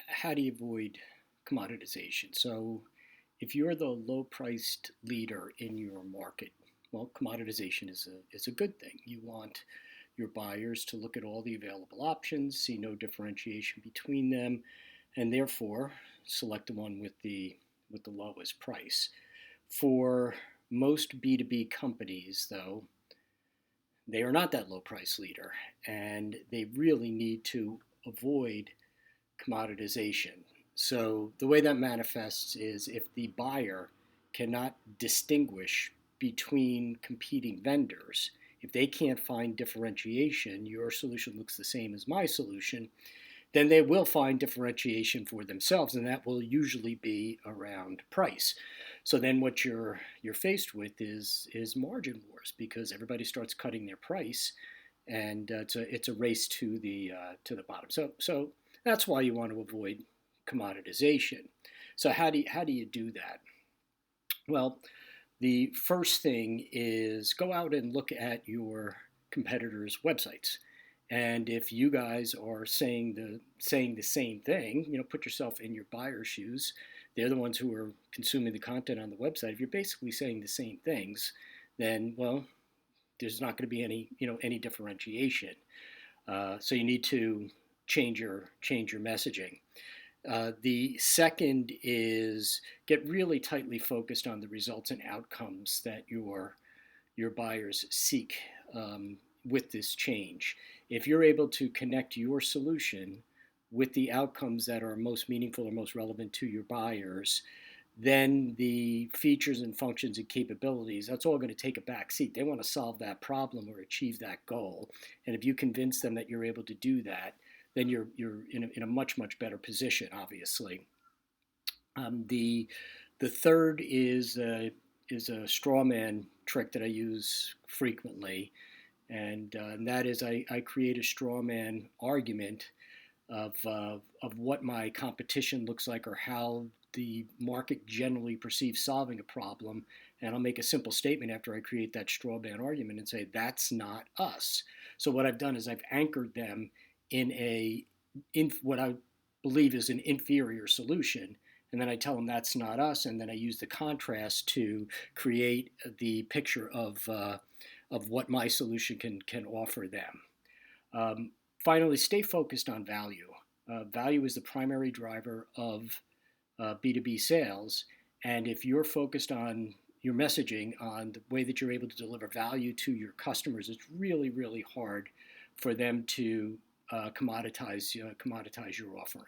how do you avoid commoditization? So, if you're the low-priced leader in your market, well, commoditization is a good thing. You want your buyers to look at all the available options, see no differentiation between them, and therefore select the one with the lowest price. For most B2B companies, though, they are not that low price leader, and they really need to avoid commoditization. So the way that manifests is if the buyer cannot distinguish between competing vendors, if they can't find differentiation, your solution looks the same as my solution, then they will find differentiation for themselves, and that will usually be around price. So then what you're faced with is margin wars because everybody starts cutting their price, and it's a race to the bottom. So that's why you want to avoid commoditization. So how do you do that? Well, the first thing is go out and look at your competitors' websites. And if you guys are saying the same thing, put yourself in your buyer's shoes. They're the ones who are consuming the content on the website. If you're basically saying the same things, then well, there's not going to be any differentiation. So you need to change your messaging. The second is get really tightly focused on the results and outcomes that your buyers seek with this change. If you're able to connect your solution with the outcomes that are most meaningful or most relevant to your buyers, then the features and functions and capabilities, that's all going to take a back seat. They want to solve that problem or achieve that goal. And if you convince them that you're able to do that, then you're in a much better position, obviously. The third is a straw man trick that I use frequently, and that is I create a straw man argument of what my competition looks like or how the market generally perceives solving a problem, and I'll make a simple statement after I create that straw man argument and say that's not us. So what I've done is I've anchored them in what I believe is an inferior solution, and then I tell them that's not us, and then I use the contrast to create the picture of what my solution can offer them. Finally, stay focused on value. Value is the primary driver of B2B sales, and if you're focused on your messaging on the way that you're able to deliver value to your customers, it's really hard for them to commoditize your offering.